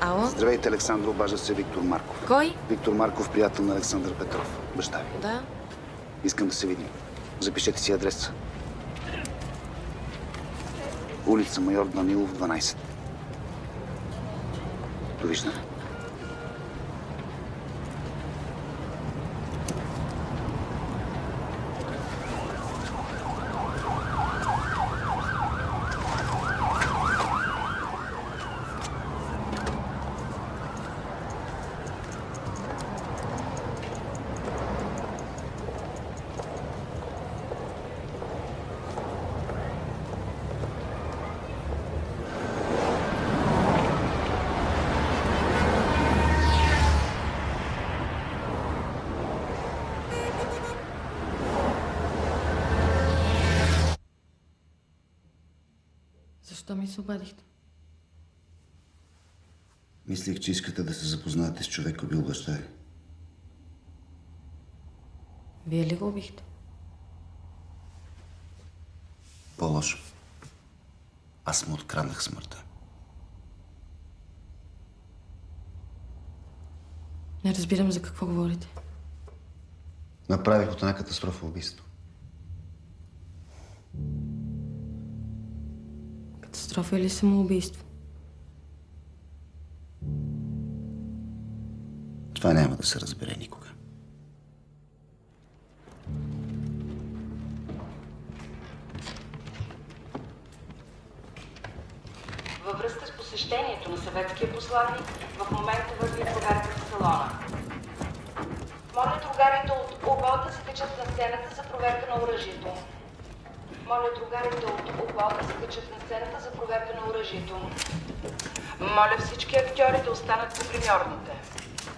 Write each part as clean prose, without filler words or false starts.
Ало? Здравейте, Александро, обажда се Виктор Марков. Кой? Виктор Марков, приятел на Александър Петров, баща ви. Да. Искам да се видим. Запишете си адреса. Улица Майор Данилов, 12. Довиждане. Защо ми се обадихте? Мислих, че искате да се запознаете с човек, убил баща ви. Вие ли го убихте? По-лошо. Аз му откраднах смъртта. Не разбирам за какво говорите. Направих от една катастрофа убийство. Катастрофа или самоубийство? Това няма да се разбере никога. Във връзка с посещението на съветския посланник, в момента върви проверка в салона. Моля другарите от УБО да се качат на сцената за проверка на оръжието. Моля другарите от УБО да се качат на сцената за проверка на оръжието. Моля всички актьори да останат по гримьорните.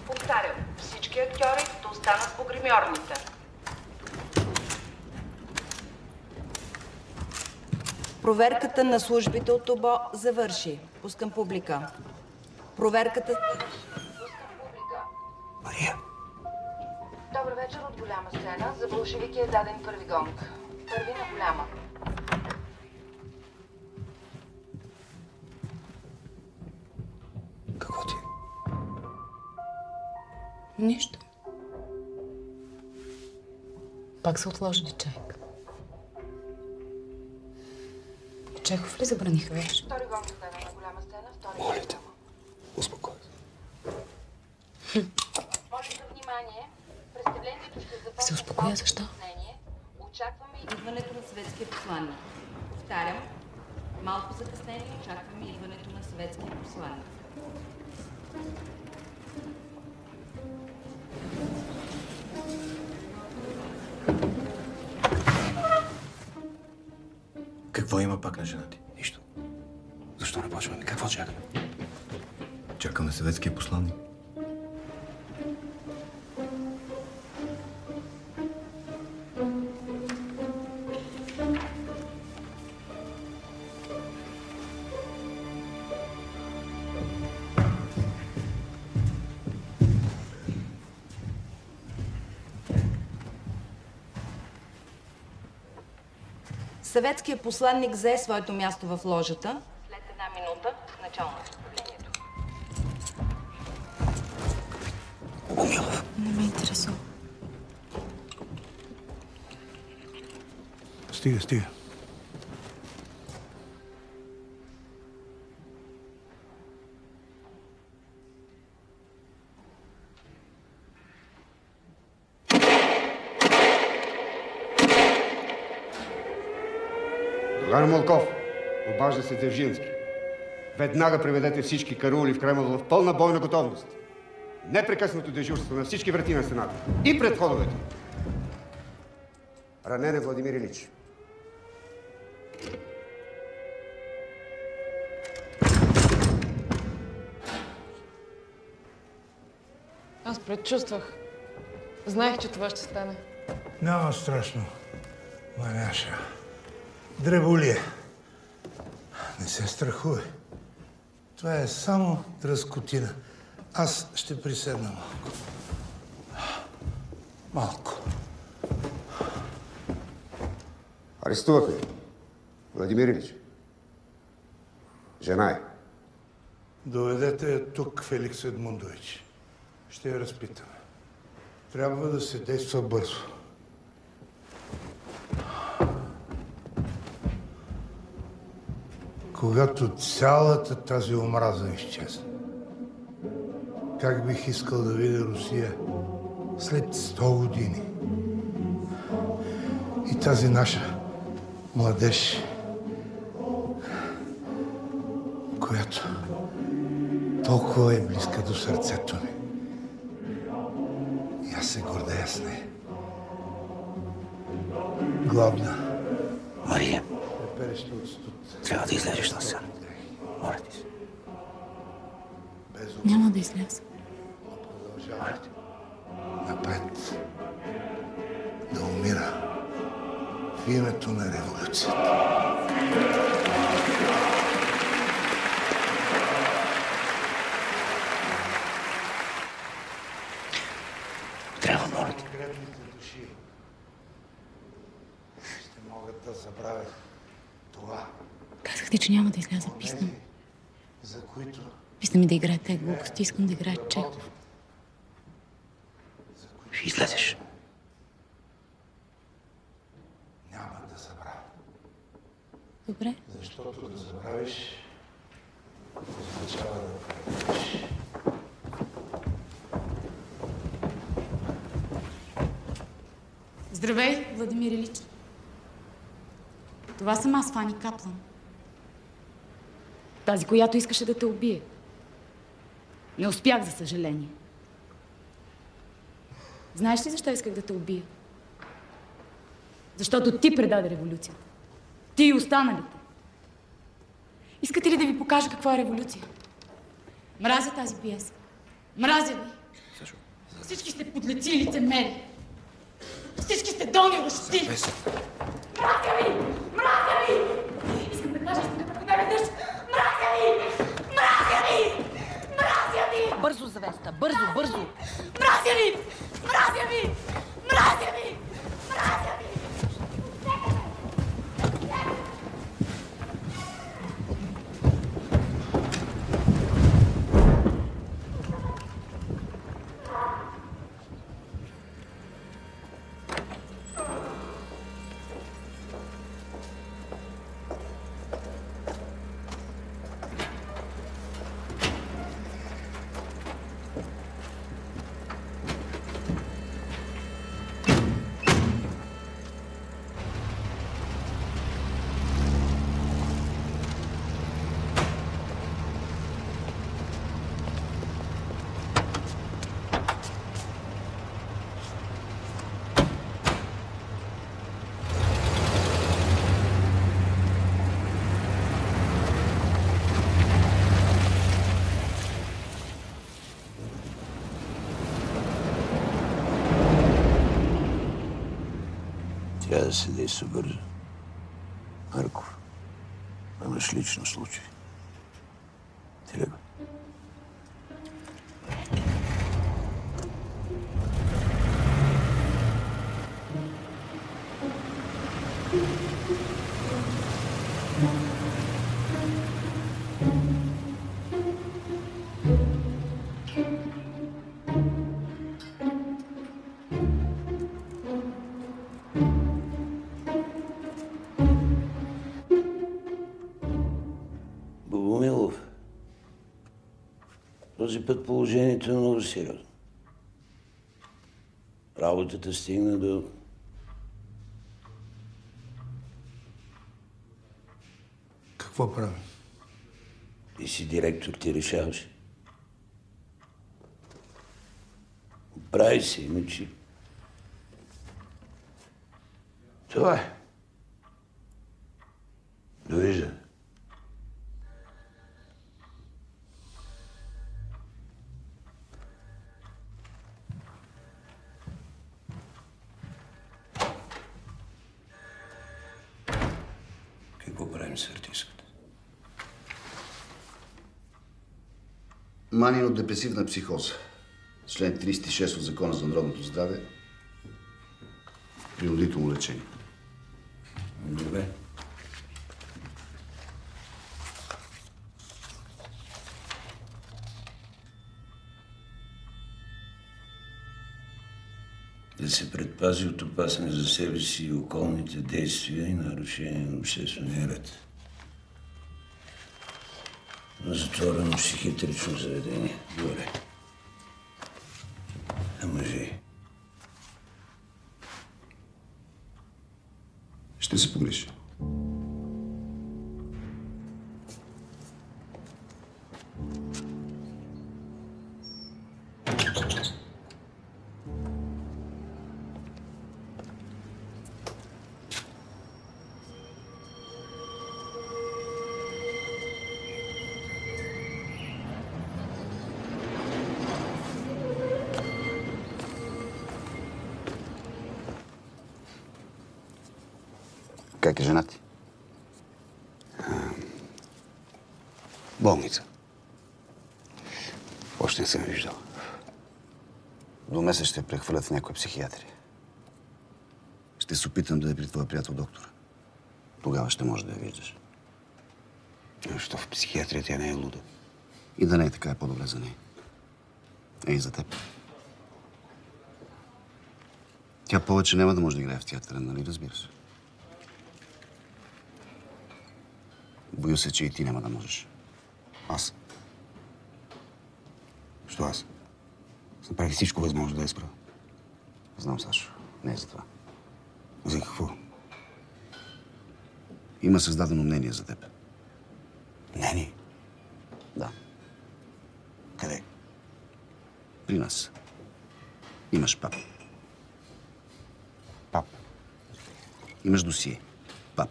Повтарям, всички актьори да останат по гримьорните. Проверката на службите от УБО завърши. Пускам публика. Проверката завърши. Пускам публика. Мария! Добър вечер от голяма сцена. За болшевики е даден първи гонг. Първи на голяма. Какво ти? Нищо. Пак са отложили чайка. Чехов ли забраниха вече? Втори гонг е даден на голяма сцена. Втори. Моля те, успокой се. Моля за внимание. Представлението ще започне. Се успокоя, защо? Очакваме идването на съветския посланник. Повтарям, малко закъснение очакваме идването на съветския посланник. Какво има пак на жена ти? Нищо. Защо не почваме? Какво чакаме? Чакаме съветския посланник. Съветският посланник взе своето място в ложата. След една минута начало на встъплението. Богомилов. Не ме интересува. Стига. Другар Молков, обажда се Дзержински. Веднага приведете всички караули в Кремъл в пълна бойна готовност. Непрекъснато дежурство на всички врати на стената и пред входовете. Ранен е Владимир Илич. Аз предчувствах. Знаех, че това ще стане. Няма страшно, маняша. Дреболие. Не се страхуй. Това е само тръскотина. Аз ще приседна малко. Малко. Арестувахме Владимир Илич. Жена е. Доведете я тук, Феликс Едмундович. Ще я разпитаме. Трябва да се действа бързо. Когато цялата тази омраза изчезне, как бих искал да видя Русия след 100 години. И тази наша младеж, която толкова е близка до сърцето ми. И аз се гордея с нея. Гладна. Мария, Препереща от студ. трябва да излезеш на сцена. Моля ти се. Няма да изляза. Продължавайте. Напред. Да умира в името на революцията. Трябва, моля ти. Древните души ще могат да забравят това, Казах ти, че няма да изляза. Писна. за които Писна ми да играе тези глупости. Искам да играе Чехов. Ще излезеш. няма да забравят. Добре. Защото да забравиш означава да правиш. Здравей, Владимир Илич. Това съм аз, Фани Каплан. Тази, която искаше да те убие. Не успях, за съжаление. Знаеш ли защо исках да те убия? Защото ти предаде революцията. Ти и останалите. Искате ли да ви покажа какво е революция? Мразя тази пиеса. Мразя ви. Всички сте подлеци и лицемери. Всички сте долни лъжци. Мразя ви! Мразя ви! Искам да кажа истината поне веднъж. Мразя ви! Мразя ви! Мразя ви! Бързо, Завеста! Бързо! Мразя ви! Мразя ви! Мразя ви! Мразя ви! Трябва да се действа бързо. Марков, имаш лично случай. Тръгвай. Богомилов, този път положението е много сериозно. Работата стигна до... Какво правим? Ти си директор, ти решаваш. Прави се, иначе... Това е. Довиждане. Какво правим с артистката? Манин от депресивна психоза. Член 36 от Закона за народното здраве. Принудително лечение. Добре. Да се предпази от опасни за себе си и околните действия и нарушение на обществения ред. На затворено психиатрично заведение. Добре. А мъже? Ще се погрижи. Как е жена ти? Болница. Още не съм виждал. До месец ще прехвърлят в някоя психиатрия. Ще се опитам да е при твоя приятел доктора. Тогава ще можеш да я виждаш. Защо в психиатрия тя не е луда? И да не е така, е по-добре за нея. И за теб. Тя повече няма да може да играе в театъра, нали разбира се? Боя се, че и ти няма да можеш. Аз? Що аз? Аз направих всичко възможно да я спра. Знам, Сашо. Не е за това. За какво? Има създадено мнение за теб. Мнение? Да. Къде? При нас. Имаш пап. Пап. Имаш досие. Пап.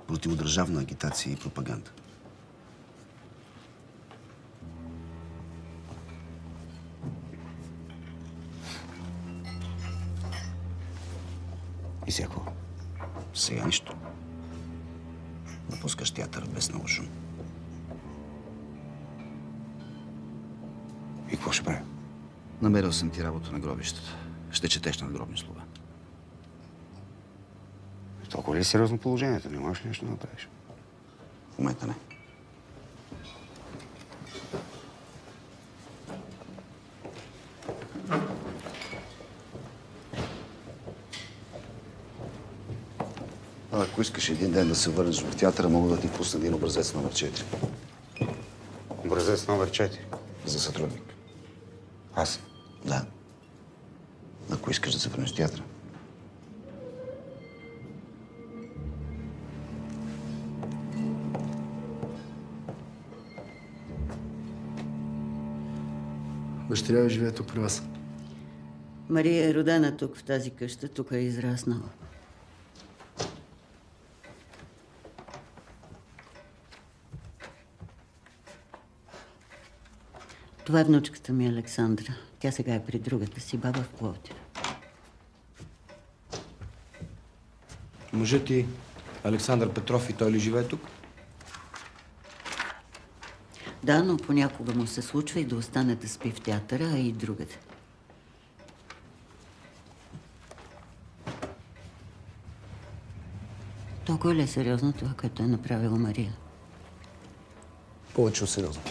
Противодържавна агитация и пропаганда. И всяко. Сега нищо. Напускаш театър без много шум. И какво ще правя? Намерил съм ти работа на гробищата. Ще четеш надгробни слова. Толкова ли е сериозно положението? Не можеш ли нещо да направиш? В момента не. Ако искаш един ден да се върнеш в театъра, мога да ти пусна един образец номер 4. Образец номер 4. За сътрудник. Аз? Да. Ако искаш да се върнеш в театъра. Дъщеря ви живее тук при вас. Мария е родена тук, в тази къща. Тук е израснала. Това е внучката ми, Александра. Тя сега е при другата си баба в Пловдив. Мъжът ти, Александър Петров, и той ли живее тук? Да, но понякога му се случва и да остане да спи в театъра, а и другаде. Толкова ли е сериозно това, което е направила Мария? Повече от сериозно.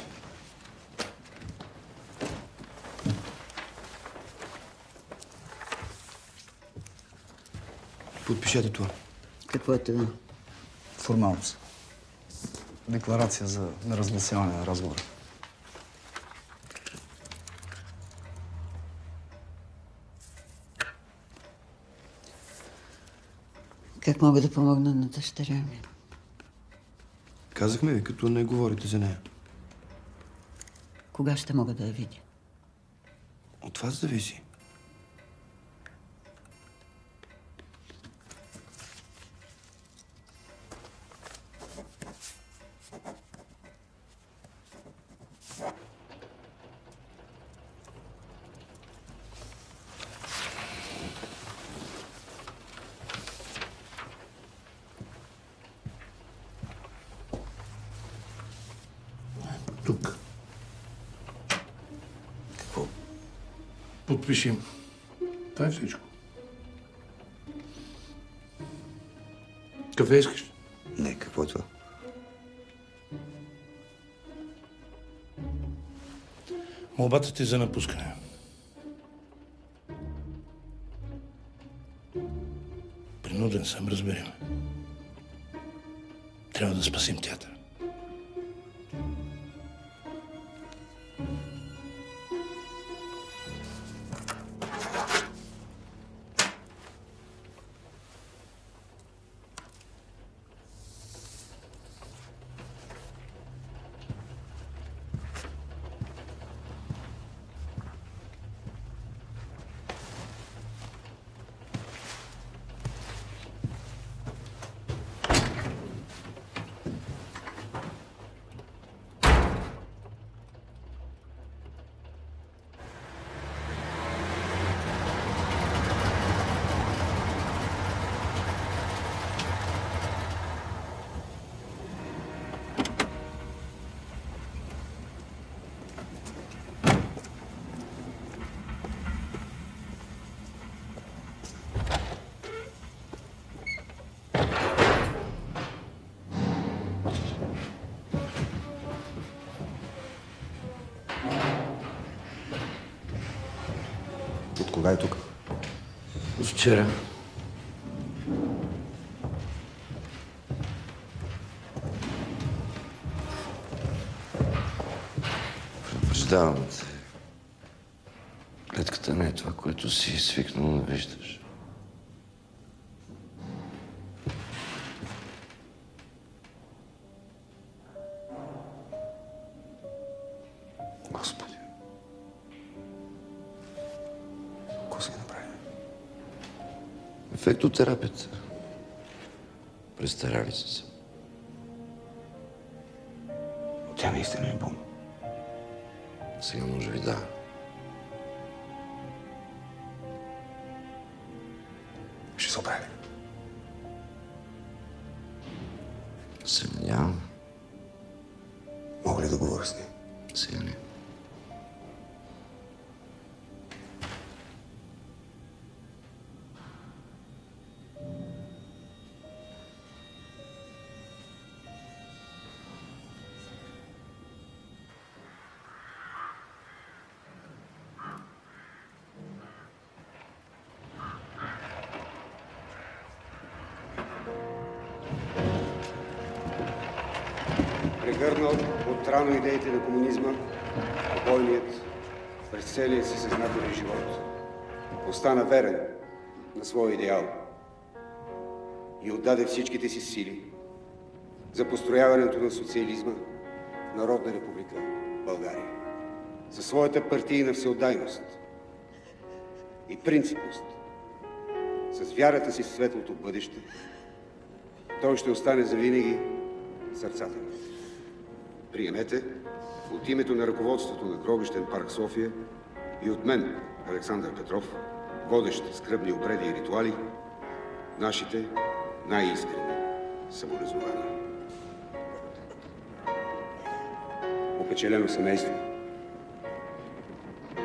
Подпишете това. Какво е това? Формалност. Декларация за неразгласяване на разговора. Как мога да помогна на дъщеря ми? Казахме ви, като не говорите за нея. Кога ще мога да я видя? От вас зависи. Тук. Какво? Подпиши. Това е всичко. Кафе искаш? Не, какво е това? Молбата ти за напускане. Принуден съм, разбери ме. Трябва да спасим театъра. От кога е тук? От вчера. Предупреждавам те. Клетката не е това, което си свикнал да виждаш. Господи. Какво си направи? Ефектотерапията. Престарали са се. Тя наистина е болна. Сега може би да. Ще се оправи. Се надявам. Мога ли да говоря с нея? Сега не. Прегърнал от рано идеите на комунизма, покойният през целия си съзнателен живот остана верен на своя идеал и отдаде всичките си сили за построяването на социализма в Народна република България. Със своята партийна всеотдайност и принципност, с вярата си в светлото бъдеще, той ще остане завинаги в сърцата ни. Приемете от името на ръководството на Гробищен парк София и от мен, Александър Петров, водещ скръбни обреди и ритуали, нашите най-искрени съболезнования. Опечелено семейство,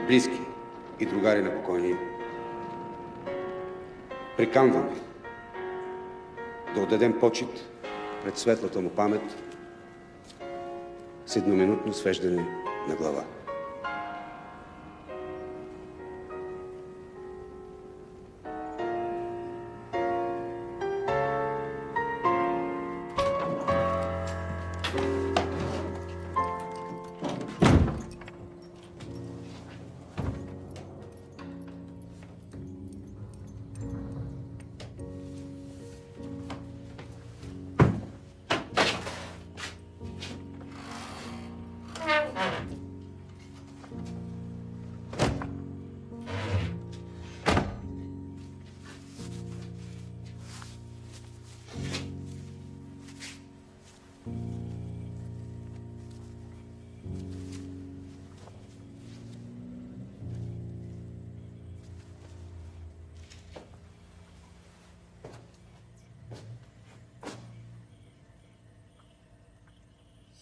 близки и другари на покойния, приканваме да отдадем почит пред светлата му памет с едноминутно свеждане на глава.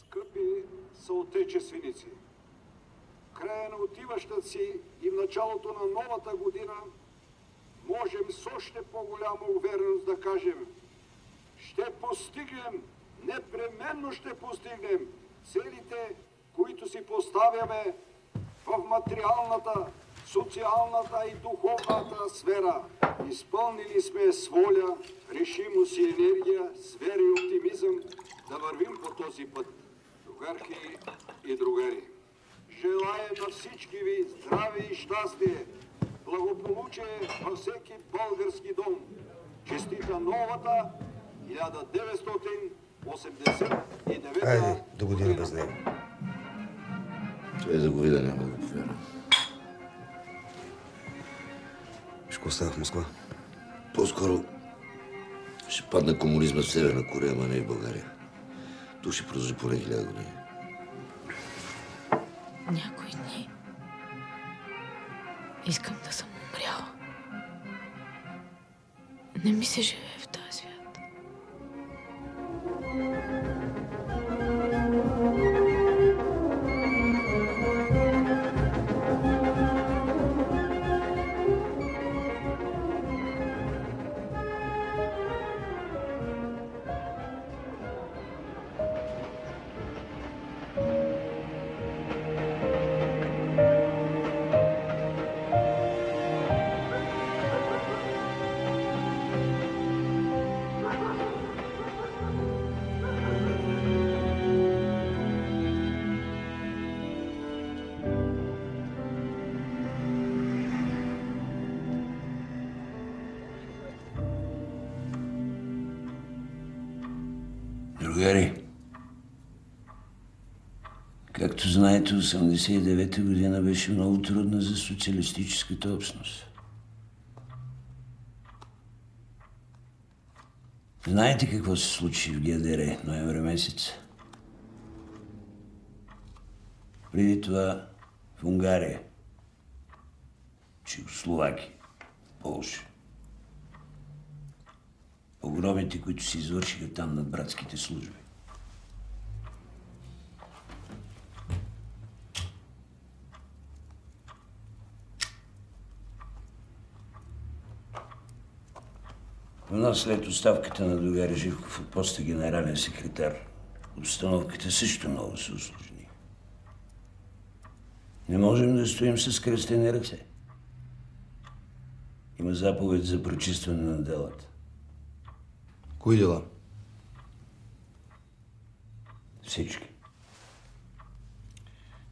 Скъпи съотечественици, в края на отиващата си и в началото на новата година можем с още по-голяма увереност да кажем: ще постигнем, непременно ще постигнем целите, които си поставяме в материалната, социалната и духовната сфера. Изпълнили сме с воля, решимост и енергия, с вера и оптимизъм да вървим по този път. Другарки и другари, желая на всички ви здраве и щастие, благополучие във всеки български дом. Честита новата 1989 Айде, до година без него. Той да го видя, няма да го повярвам. Ще остава в Москва. По-скоро ще падне комунизма в Северна Корея, а не и в България. Тук ще продължи поне 1000 години. Някои дни искам да съм умряла. Не ми се живее в този свят. Другари, както знаете, 1989 година беше много трудна за социалистическата общност. Знаете какво се случи в ГДР ноември месец? Преди това в Унгария, Чехословакия, Полша. Погромите, които се извършиха там над братските служби. Но след оставката на другаря Живков от поста генерален секретар, обстановката също много се усложни. Не можем да стоим с кръстени ръце. Има заповед за прочистване на делата. Кои дела? Всички.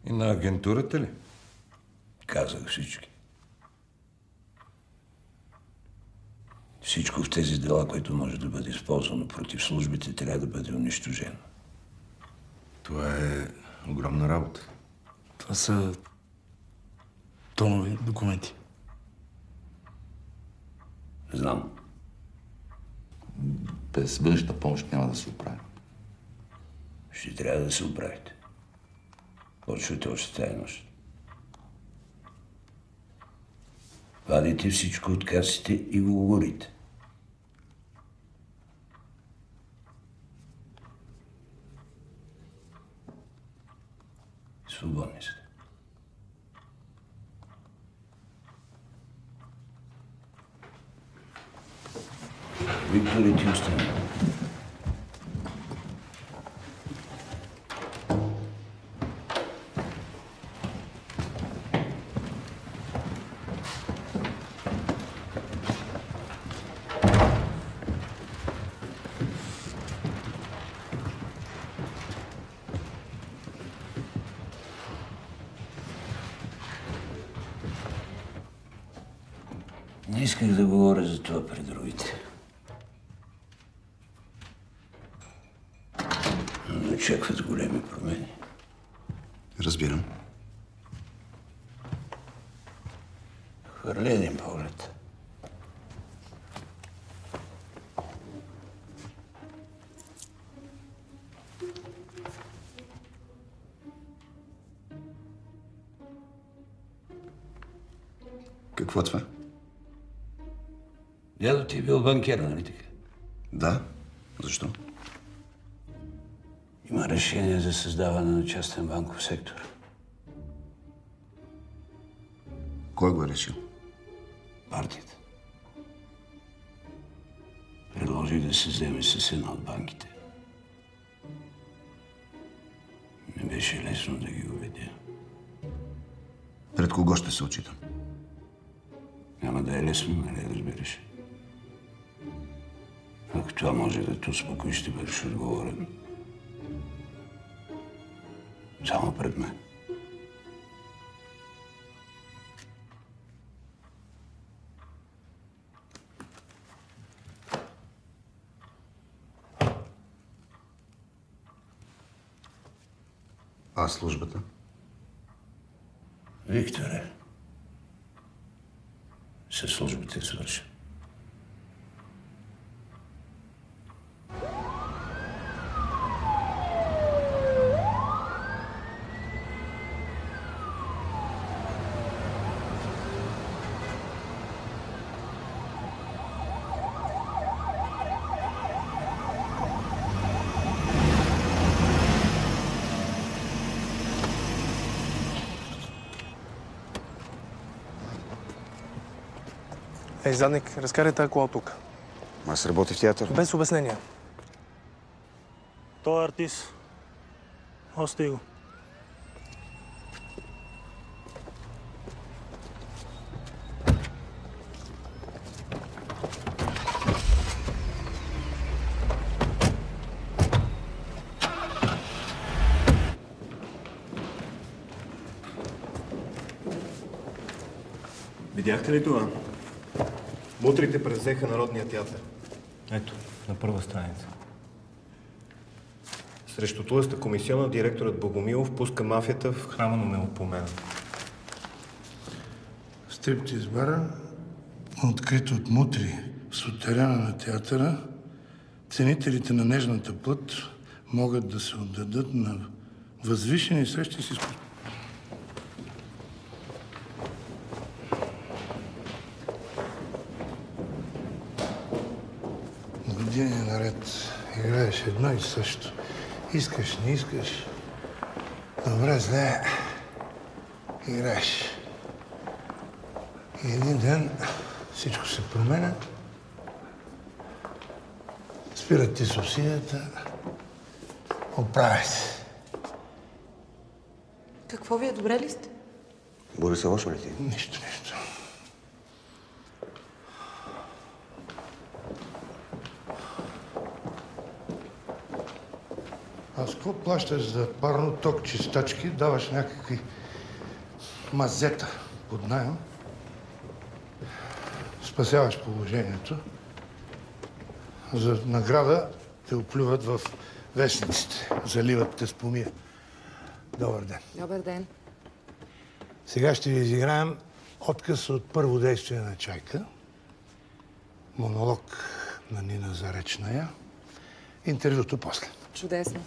И на агентурата ли? Казах всички. Всичко в тези дела, което може да бъде използвано против службите, трябва да бъде унищожено. Това е огромна работа. Това са тонови документи. Знам. Без външна помощ няма да се оправим. Ще трябва да се оправите. Почвате още тази нощ. Вадите всичко от касите и го говорите. Свободни сте. Виктор, и ти остана. Не исках да говоря за това пред другите. Но очакват големи промени. Разбирам. Хвърли един поглед. Какво е това? Дядо ти е бил банкер, нали така? Да. Защо? Има решение за създаване на частен банков сектор. Кой го е решил? Партията. Предложи да се вземе с една от банките. Не беше лесно да ги убедя. Пред кого ще се отчитам? Няма да е лесно, нали разбираш? Ако това може да те успокои, ще бъдеш отговорен. Само пред мен. А службата? Викторе, със службата свърши. Ей, задник, разкарай тази кола тук. Аз работя в театър. Без обяснения. Той е артист. Остай го. Видяхте ли това? Мутрите превзеха Народния театър. Ето, на първа страница. Срещу тлъста комисиона директорът Богомилов пуска мафията в храма на Мелопомена. Стриптиз бара, открит от мутри в сутерена на театъра, ценителите на нежната плът могат да се отдадат на възвишени срещи с изкуството. Години наред играеш едно и също. Искаш, не искаш. Добре, зле. Играеш. И един ден всичко се променя. Спират ти субсидията. Оправя се. Какво ви е? Добре ли сте? Бориса, лошо ли ти? Нищо. А с какво плащаш за парно ток чистачки? Даваш някакви мазета под наем. Спасяваш положението. За награда те оплюват в вестниците. Заливат те с помия. Добър ден. Добър ден. Сега ще ви изиграем отказ от първо действие на Чайка. Монолог на Нина Заречная. Интервюто после. Чудесно.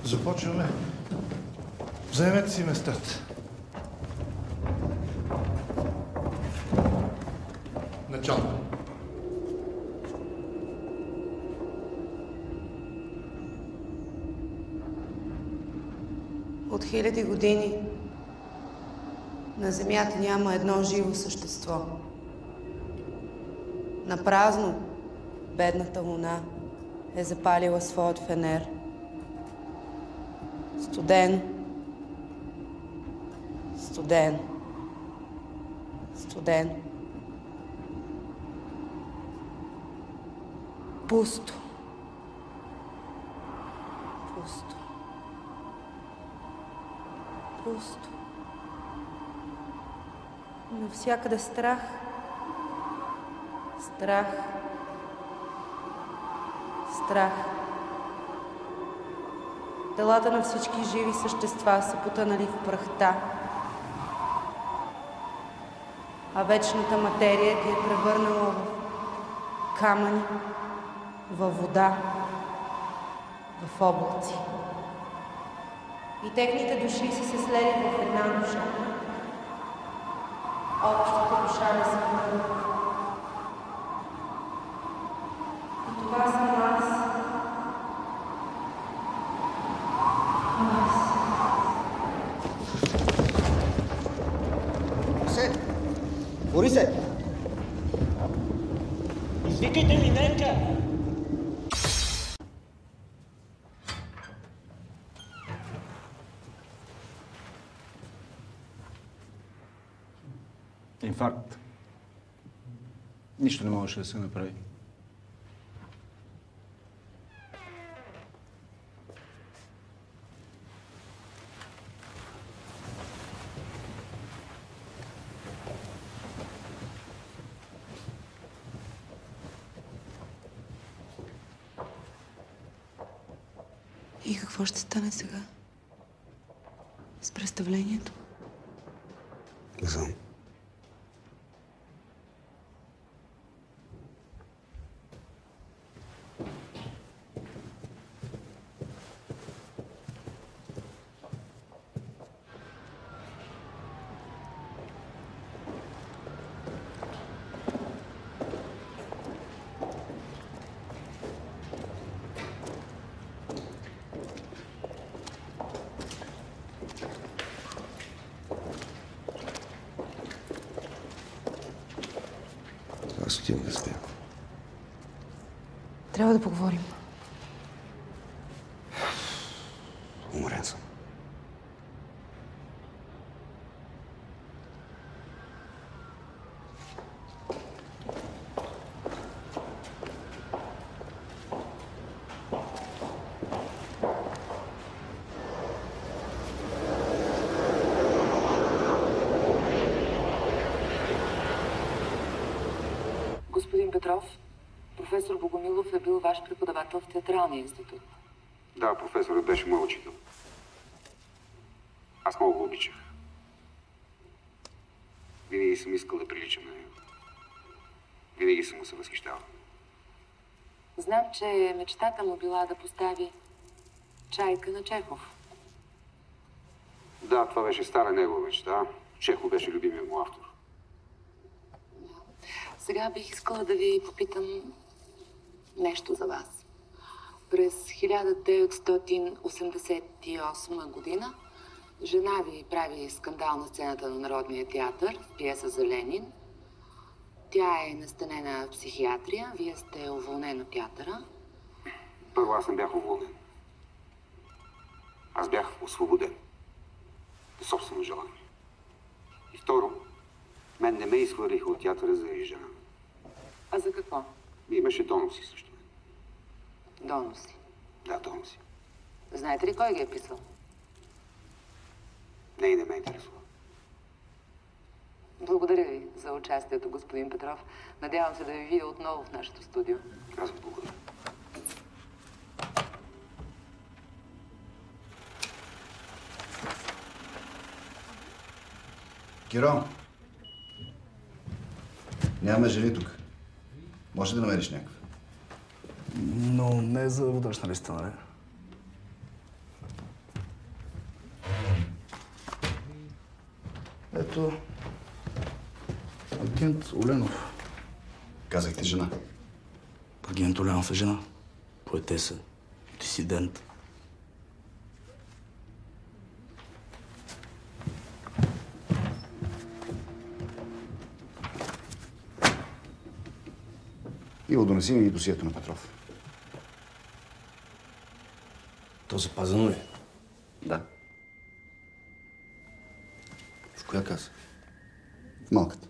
Започваме. Заемете си местата. Начало. От хиляди години на Земята няма едно живо същество. Напразно бедната луна е запалила своят фенер. Студено, студено, студено. Пусто. Пусто. Пусто. Навсякъде страх. Страх. Страх. Телата на всички живи същества са потънали в прахта, а вечната материя ги е превърнала в камъни, във вода, в облаци. И техните души са се слели в една душа. Общата душа на света. И това съм аз. Борисе! Извикайте ми Ненка! Инфаркт. Нищо не можеше да се направи. И какво ще стане сега? С представлението? Не знам. Аз отивам да спя. Трябва да поговорим. Уморен съм. Господин Петров, професор Богомилов е бил ваш преподавател в Театралния институт. Да, професорът беше мой учител. Аз много го обичах. Винаги съм искал да приличам на него. Винаги съм му се възхищавал. Знам, че мечтата му била да постави Чайка на Чехов. Да, това беше стара негова мечта. Чехов беше любимият му автор. Сега бих искала да ви попитам нещо за вас. През 1988 година жена ви прави скандал на сцената на Народния театър в пиеса за Ленин. Тя е настанена в психиатрия, вие сте уволнен от театъра. Първо, аз не бях уволнен. Аз бях освободен. По собствено желание. И второ, мен не ме изхвърлиха от театъра за жена. А за какво? Имаше доноси също. Доноси? Да, доноси. Знаете ли кой ги е писал? Не, и не ме интересува. Благодаря ви за участието, господин Петров. Надявам се да ви видя отново в нашето студио. Аз ви благодаря. Киро, няма жени тук. Може да намериш някакъв. Но не е за вътрешна листа, нали? Ето, агент Оленов. Казахте жена. Агент Оленов е жена. Поетеса. Дисидент. Иво, донеси ми и досието на Петров. То запазено ли? Да. В коя каса? В малката.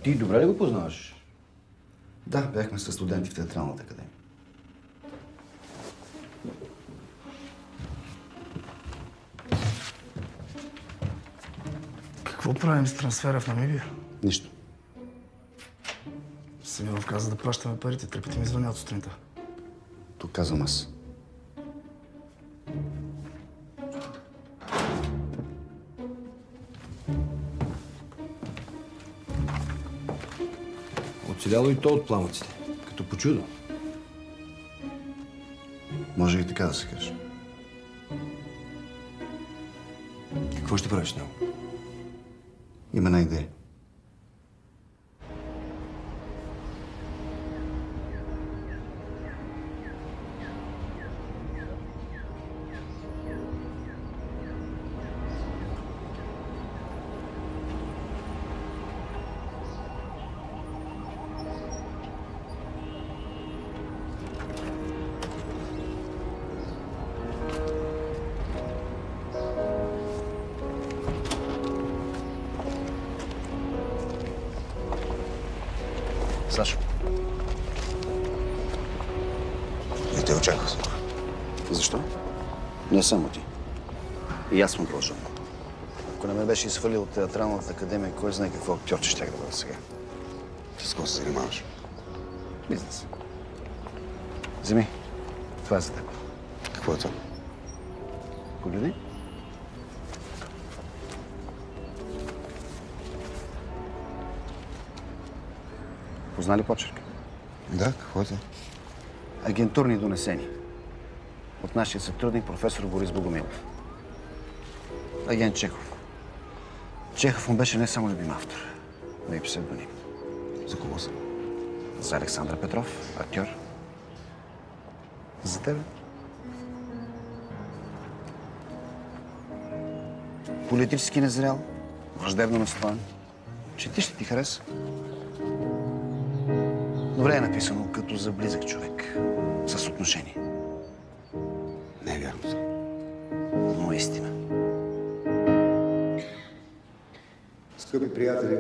Ти добре ли го познаваш? Да, бяхме със студенти в Театралната академия. Какво правим с трансфера в Намибия? Нищо. Симеонов каза да плащаме парите. Трепите ми звънят от сутринта. То казвам аз. Оцеляло и то от пламъците. Като по чудо. Може и така да се каже. Какво ще правиш с него? Има една идея. Сашо. Не те очаквах за това. Защо? Не само ти. И аз съм продължен. Ако не ме беше изхвърлил от Театралната академия, кой знае какво актьорче щях да бъда сега. С какво се занимаваш? Бизнес. Вземи. Това е за теб. Какво е това? Погледни. Позна ли почерка? Да, какво е това? Агентурни донесения. От нашия сътрудник професор Борис Богомилов. Агент Чехов. Чехов му беше не само любим автор, но и псевдоним. За кого са? За Александър Петров, актьор. За тебе. Политически незрял, враждебно настроен. Чети, ще ти хареса. Добре е написано, като за близък човек. С отношение. Не е вярно това. Но е истина. Скъпи приятели,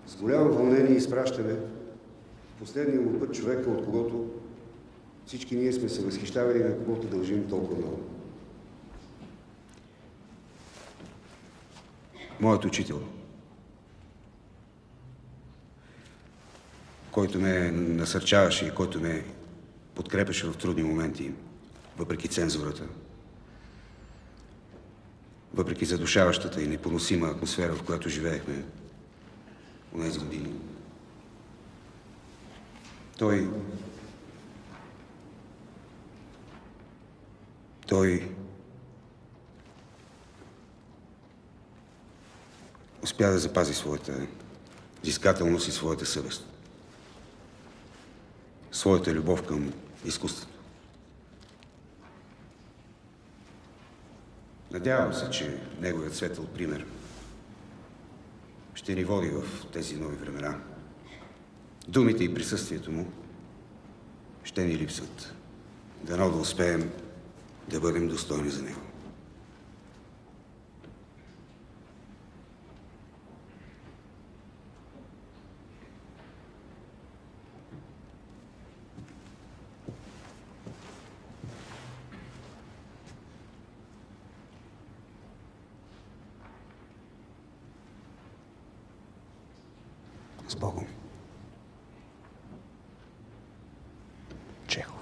с голямо вълнение изпращаме последния му път човека, от когото всички ние сме се възхищавали, на когото дължим толкова много. Моят учител, който ме насърчаваше и който ме подкрепяше в трудни моменти, въпреки цензурата, въпреки задушаващата и непоносима атмосфера, в която живеехме онези години. Той успя да запази своята взискателност и своята съвест. Своята любов към изкуството. Надявам се, че неговият светъл пример ще ни води в тези нови времена. Думите и присъствието му ще ни липсват. Дано да успеем да бъдем достойни за него. С Богом. Чехов.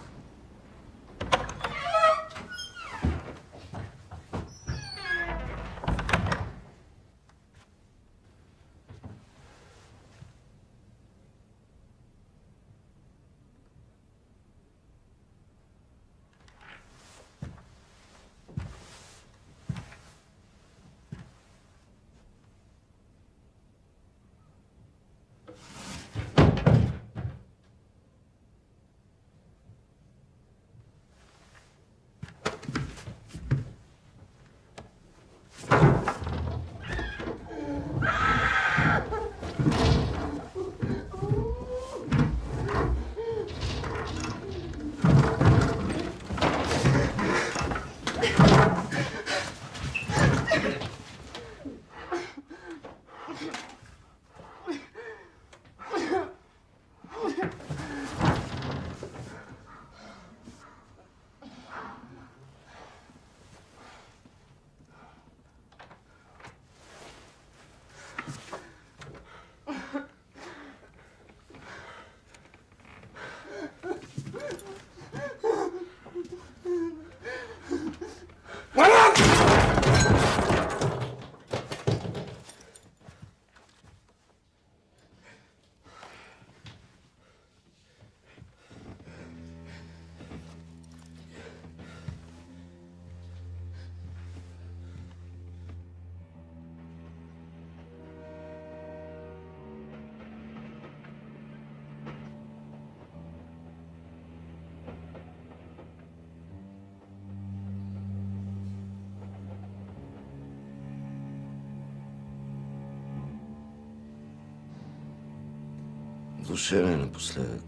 Влошена е напоследък.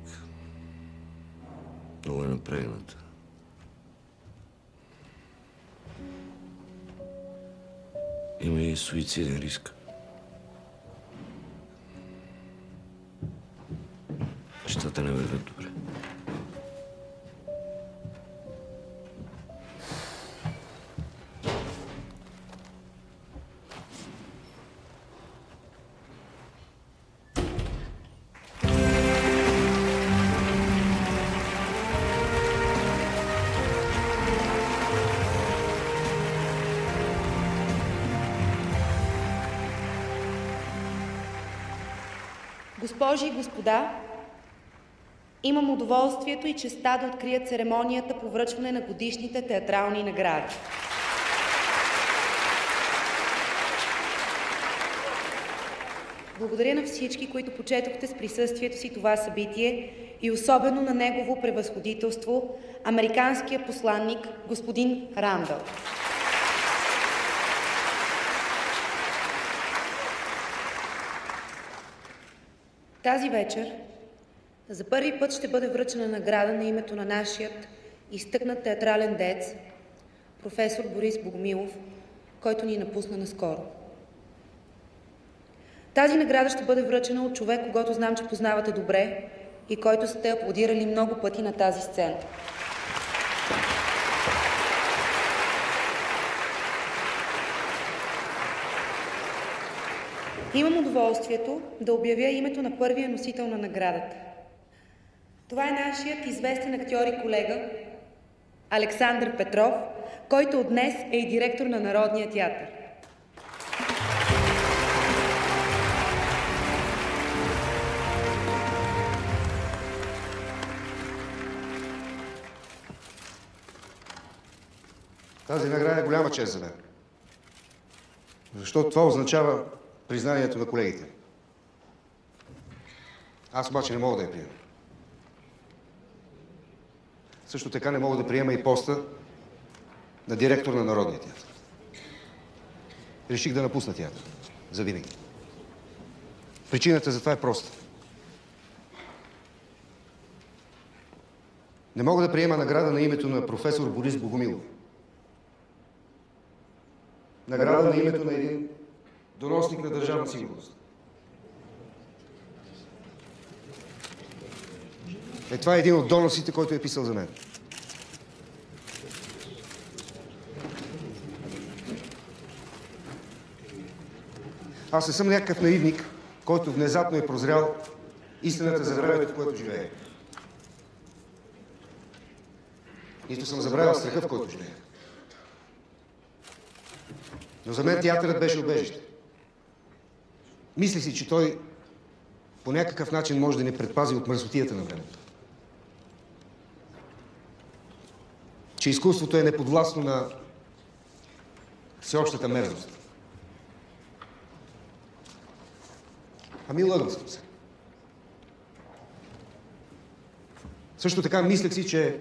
Много е напрегната. Има и суициден риск. Нещата не вървят добре. Госпожи и господа, имам удоволствието и честта да открия церемонията по връчване на годишните театрални награди. Благодаря на всички, които почетохте с присъствието си това събитие и особено на негово превъзходителство, американския посланник господин Рандъл. Тази вечер за първи път ще бъде връчена награда на името на нашият изтъкнат театрален деец, професор Борис Богомилов, който ни напусна наскоро. Тази награда ще бъде връчена от човек, когото знам, че познавате добре и който сте аплодирали много пъти на тази сцена. Имам удоволствието да обявя името на първия носител на наградата. Това е нашият известен актьор и колега Александър Петров, който от днес е и директор на Народния театър. Тази награда е голяма чест за мен. Защото това означава признанието на колегите. Аз обаче не мога да я приема. Също така не мога да приема и поста на директор на Народния театър. Реших да напусна театър. Завинаги. Причината за това е проста. Не мога да приема награда на името на професор Борис Богомилов. Награда на името на един доносник на държавна сигурност. Това е един от доносите, който е писал за мен. Аз не съм някакъв наивник, който внезапно е прозрял истината за времето, в което живее. Нито съм забравял страха, в който живее. Но за мен театърът беше убежище. Мисли си, че той по някакъв начин може да ни предпази от мръсотията на времето. Че изкуството е неподвластно на всеобщата мерзост. Ами лъгал съм се. Също така мислех си, че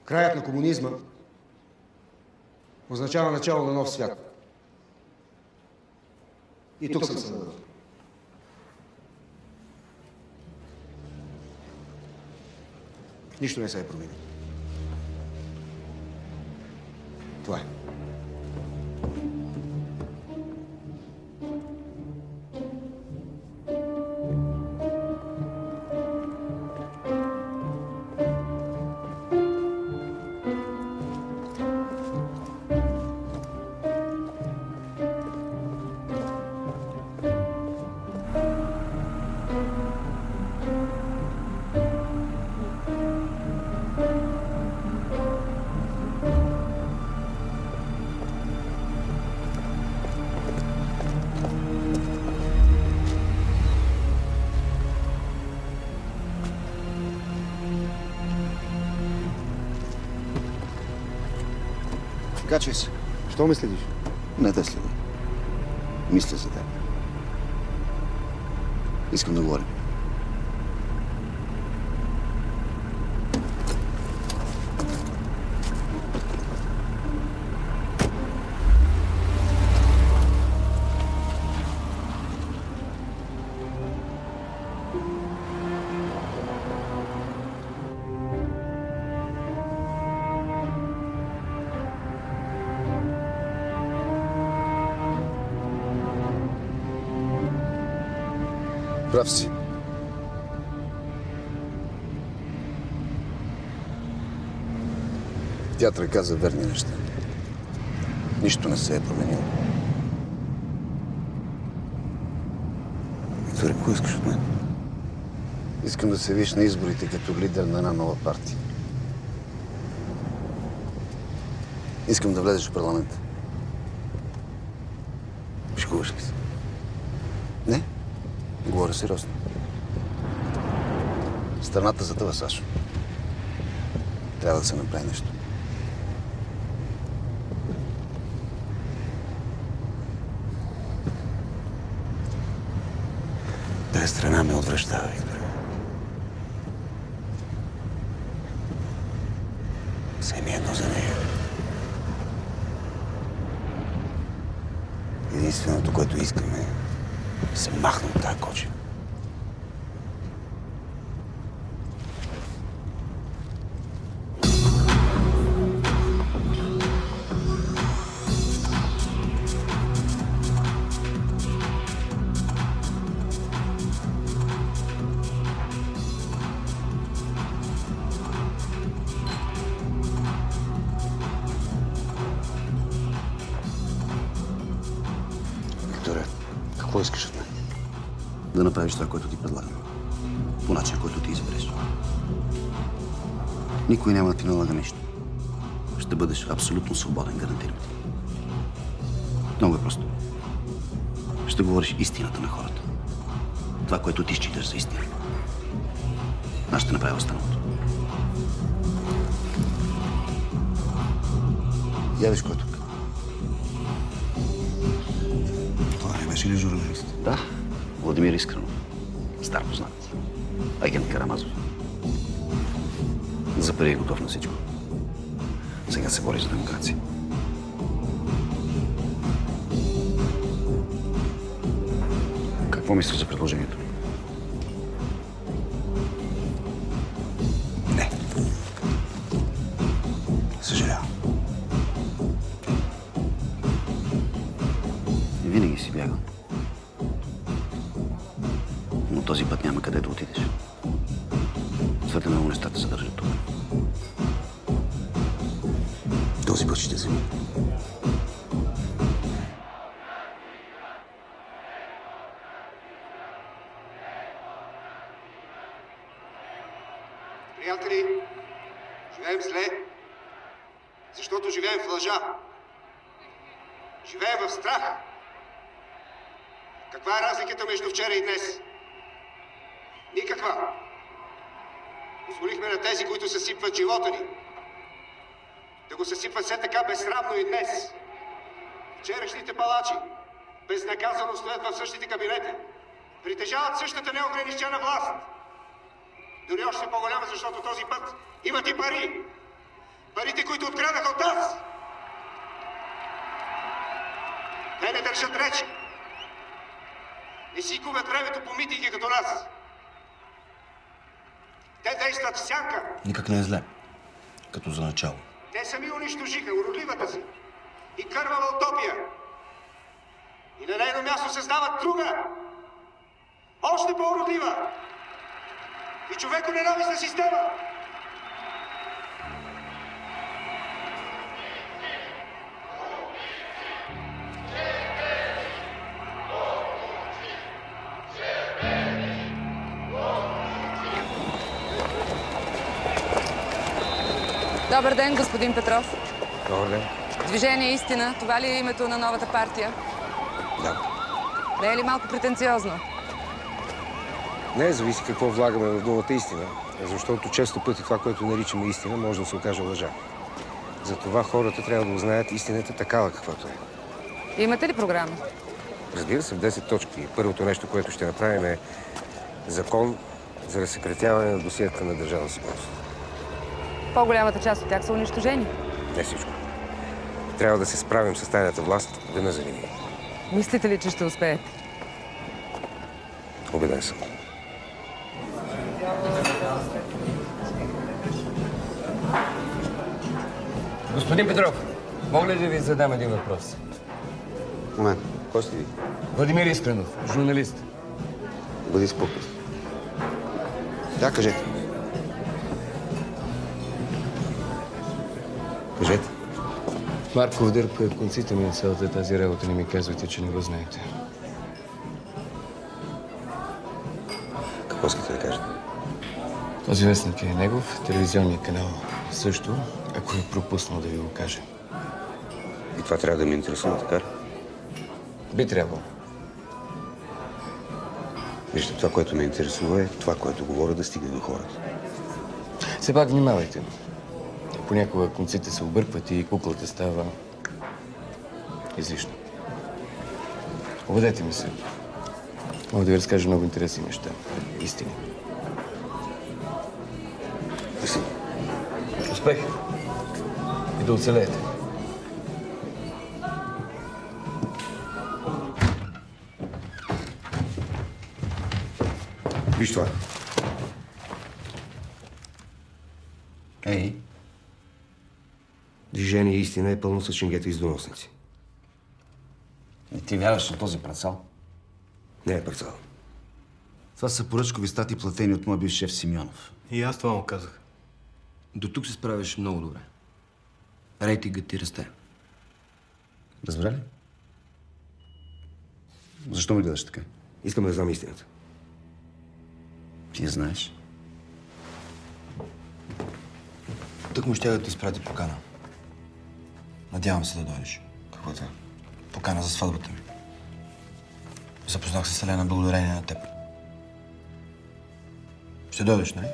краят на комунизма означава начало на нов свят. И тук съм се лъгал. Нищо не се е променило. Това е. Качвай се. Що ме следиш? Не те следя. Мисля за теб. Искам да говорим. Прав си. Театърът каза верни неща. Нищо не се е променило. Викторе, какво искаш от мен? Искам да се виж на изборите като лидер на една нова партия. Искам да влезеш в парламента. Шкуваш ли се? Не? Говоря сериозно. Страната затъва, Сашо. Трябва да се направи нещо. Тази страна ме отвръщава, Викторе. Все ми едно за нея. Единственото, което искаме, е да се махна от тази кочина. Какво искаш от мен? Да направиш това, което ти предлагам. По начин, който ти избереш. Никой няма да ти налага нищо. Ще бъдеш абсолютно свободен, гарантирам ти. Много е просто. Ще говориш истината на хората. Това, което ти считаш за истина. Аз ще направя останалото. Я виж кой е тук. Това не беше ли журналист? Да, Владимир Искренов. Стар познат. Агент Карамазов. Запари е готов на всичко. Сега се бори за демокрация. Какво мислиш за предложението? Не. Съжалявам. Винаги си бягал. Но този път няма къде да отидеш. Твърде много неща те задържат тук. Този път ще взема. Приятели, живеем зле, защото живеем в лъжа. Живеем в страх. Каква е разликата между вчера и днес? Никаква. Позволихме на тези, които съсипват живота ни, да го съсипват все така безсрамно и днес. Вчерашните палачи безнаказано стоят в същите кабинети, притежават същата неограничена власт. Дори още по-голяма, защото този път имат и пари. Парите, които откраднаха от нас. Те не държат речи. Не си губят времето по митинги като нас. Те действат в сянка. Никак не е зле. Като за начало. Те сами унищожиха уродливата си и кървава утопия. И на нейно място създават друга. Още по-уродлива. И човеконенавистна система. Добър ден, господин Петров. Добър ден. Движение Истина, това ли е името на новата партия? Да. Не е ли малко претенциозно? Не, зависи какво влагаме в думата истина, защото често пъти това, което наричаме истина, може да се окаже лъжа. Затова хората трябва да узнаят истината такава, каквато е. Имате ли програма? Разбира се, в 10 точки. Първото нещо, което ще направим е закон за разсекретяване на досиета на Държавна сигурност. По-голямата част от тях са унищожени. Не всичко. Трябва да се справим с тайната власт веднъж за винаги. Мислите ли, че ще успеете? Убеден съм. Господин Петров, мога ли да ви задам един въпрос? Момент. Кой сте ви? Владимир Искренов, журналист. Бъди спокоен. Да, кажете. Кажете. Марков дърпа конците ми на цялата тази работа. Не ми казвайте, че не го знаете. Какво искате да кажете? Този вестник е негов, телевизионния канал също, ако е пропуснал да ви го каже. И това трябва да ме интересува, така ли? Би трябвало. Вижте, това, което ме интересува е това, което говоря, да стигне до хората. Все пак внимавайте. Понякога конците се объркват и куклата става излишна. Обадете ми се. Мога да ви разкажа много интересни неща. Истини. Успех! И да оцелеете. Виж това. Ей. Движение истина е пълно с ченгета и с доносници. И ти вярваш на този парцал? Не е парцал. Това са поръчкови стати, платени от моя бивш шеф Симеонов. И аз това му казах. До тук се справяш много добре. Рейтингът ти расте. Разбра ли? Защо ме гледаш така? Искам да знам истината. Ти я знаеш. Тък му ще да ти изпрати покана. Надявам се да дойдеш. Какво това? Покана за сватбата ми. Запознах се с Елена благодарение на теб. Ще дойдеш, нали?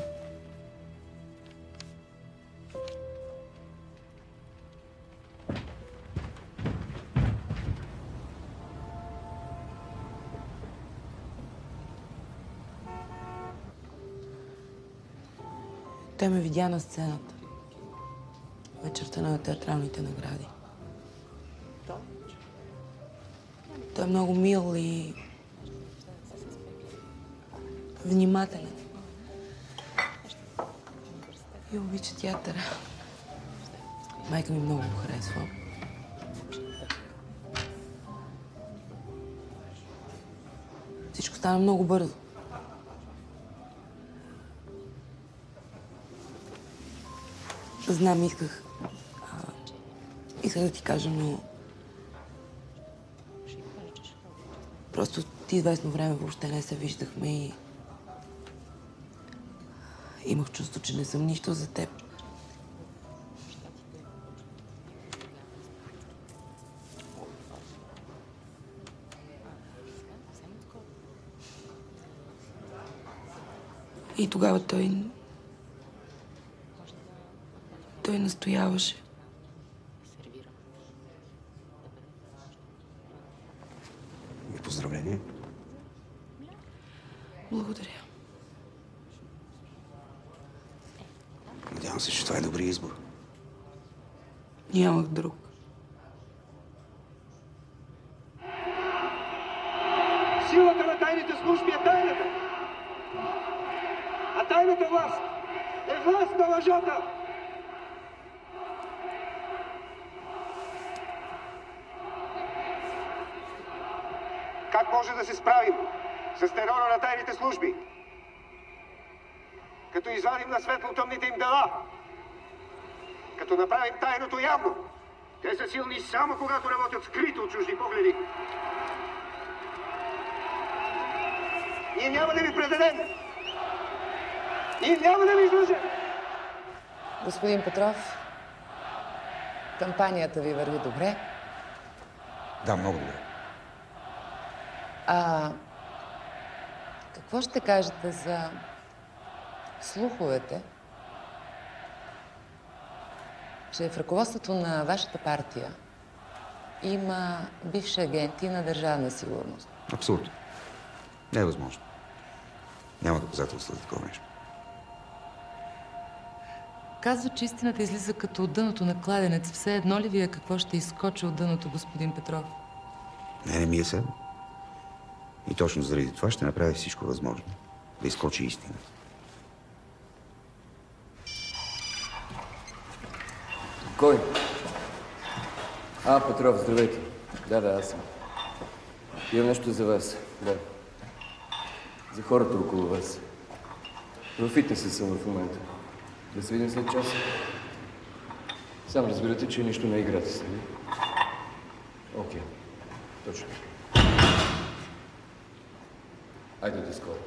Той ме видя на сцената. Вечерта на театралните награди. Той е много мил и внимателен. И обича театъра. Майка ми много го харесва. Всичко стана много бързо. Знам, исках да ти кажа, но просто ти известно време въобще не се виждахме и имах чувство, че не съм нищо за теб. И тогава той настояваше. И поздравление. Благодаря. Надявам се, че това е добри избор. Нямах друг. Силата на тайните служби е тайната. А тайната власт е власт на лъжата. Как може да се справим с терора на тайните служби? Като извадим на светло тъмните им дела. Като направим тайното явно. Те са силни само когато работят скрито от чужди погледи. Ние няма да ви предадем. Ние няма да ви излъжем. Господин Петров, кампанията ви върви добре. Да, много добре. Какво ще кажете за слуховете, че в ръководството на вашата партия има бивши агенти на Държавна сигурност? Абсолютно. Не е възможно. Няма доказателства за такова нещо. Казва, че истината излиза като от дъното на кладенец. Все едно ли вие какво ще изскочи от дъното, господин Петров? Не ми е седно. И точно заради това ще направи всичко възможно да изскочи истината. Кой? Петров, здравейте. Да, аз съм. Имам нещо за вас. Да. За хората около вас. В фитнеса съм в момента. Да се видим след час. Сам разбирате, че нищо не е играта си. Окей. Точно. Айде до скоро.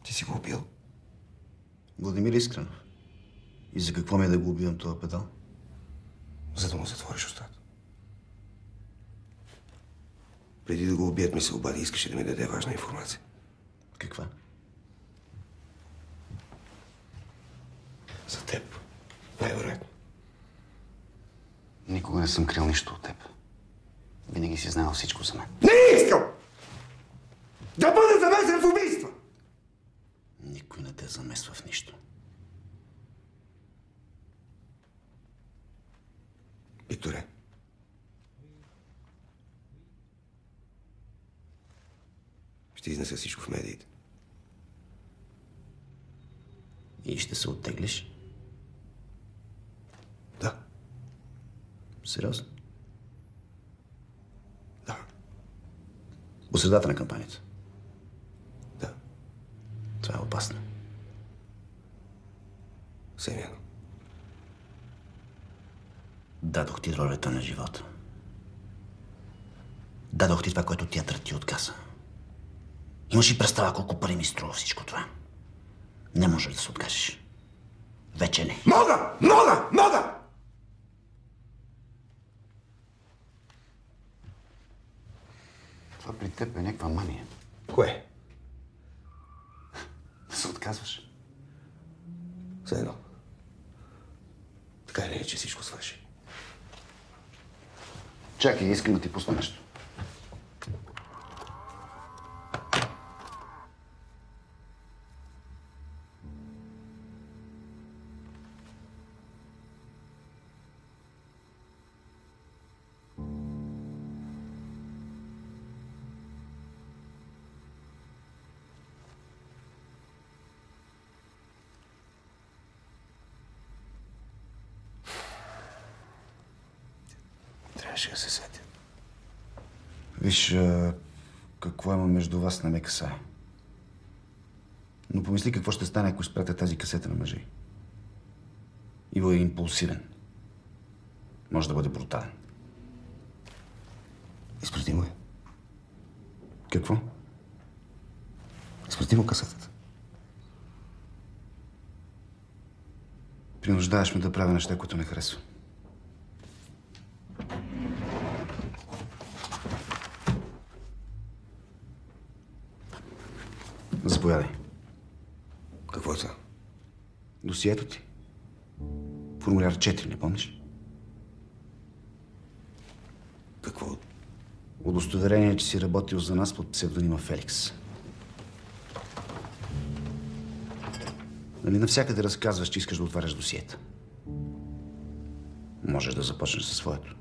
Ти си го убил? Владимир Искренов. И за какво ми е да го убивам този педал? За да му затвориш устата. Преди да го убият ми се обади, искаше да ми даде важна информация. Каква? За теб. Най-вероятно. Никога не съм крил нищо от теб. Винаги си знаел всичко за мен. Не искам! Да бъда замесен в убийства! Никой не те замесва в нищо. Викторе. Ще изнеса всичко в медиите. И ще се оттеглиш? Да. Сериозно? Да. По средата на кампанията? Да. Това е опасно. Семяно. Дадох ти ролята на живота. Дадох ти това, което театърът ти отказа. Имаш ли представа колко пари ми струва всичко това? Не можеш да се откажеш. Вече не. Мога! Мога! Мога! Това при теб е някаква мания. Кое? Да се отказваш. За едно. Така или иначе всичко свърши. Чакай, искам да ти пусна нещо. Трябваше да се сетя. Виж, какво има между вас не ме касае. Но помисли какво ще стане, ако изпратя тази касета на мъжа й. Иво е импулсивен. Може да бъде брутален. Изпрати му е. Какво? Изпрати му касетата. Принуждаваш ме да правя неща, които не харесвам. Заповядай. Какво е това? Досието ти. Формуляр 4, не помниш? Какво? Удостоверение, че си работил за нас под псевдонима Феликс. Нали навсякъде разказваш, че искаш да отваряш досиета? Можеш да започнеш със своето.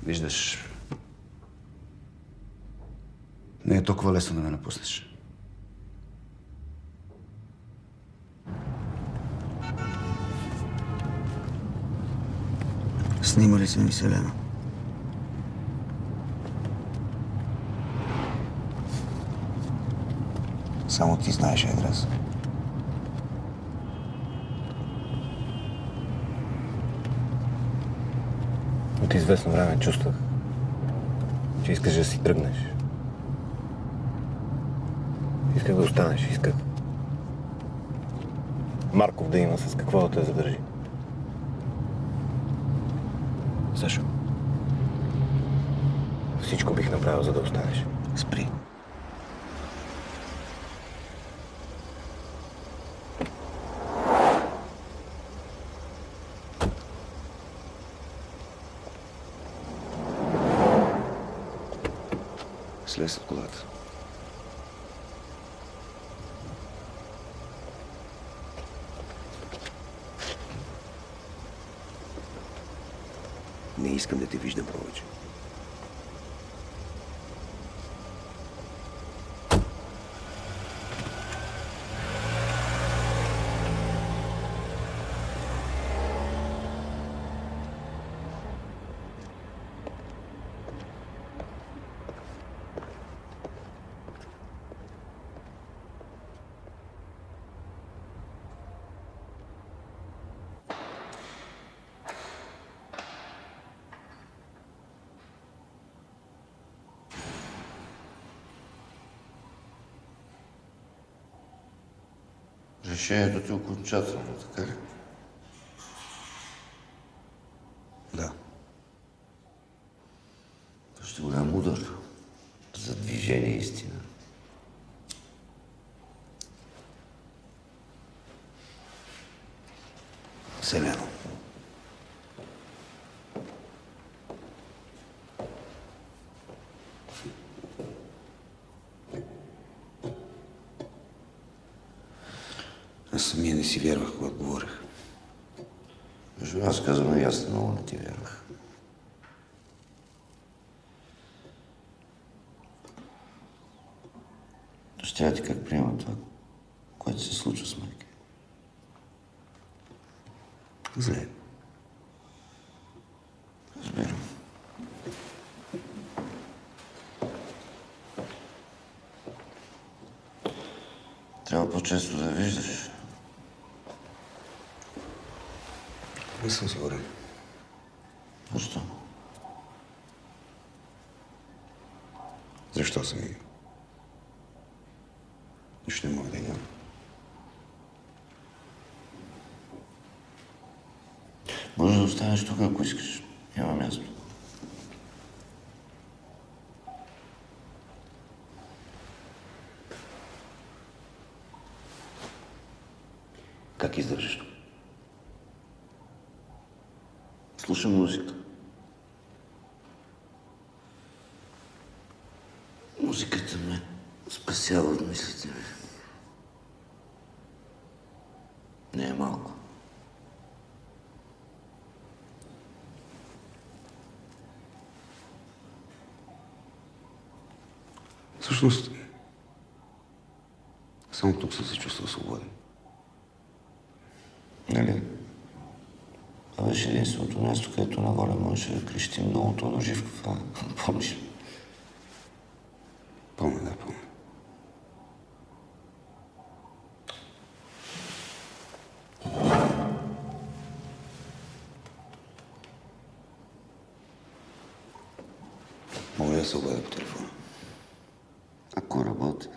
Виждаш, не е толкова лесно да ме напуснеш. Снимали са ми Селена. Само ти знаеш адреса. От известно време чувствах, че искаш да си тръгнеш. Исках да останеш, исках Марков да има с какво да те задържи. Сашо. Всичко бих направил, за да останеш. Спри. Слез от колата. Не искам да те виждам повече. Решението ти е окончателно, така ли? Да. Това ще е голям удар за движение истина. Селено. Аз самия не си вярвах, когато говорех. Между нас казано и аз много не ти вярвах. Ще ти как приема това, което се случва с майка. Зле. Разбирам. Трябва по-често да я виждаш. Не съм сигурен. Защо? Защо съм и? Нищо не мога да нямам. Може да останеш тук, ако искаш. Няма място. Как издържаш тук? Слушам музика. Музиката ме спасява от мислите ми. Не е малко. Всъщност, само тук съм се чувствал свободен. Нали? Това беше единственото място, където нагоре можеше да крещим новото на Живков. Помниш? Помня, да, помня. Мога да се обадя по телефона. Ако работи.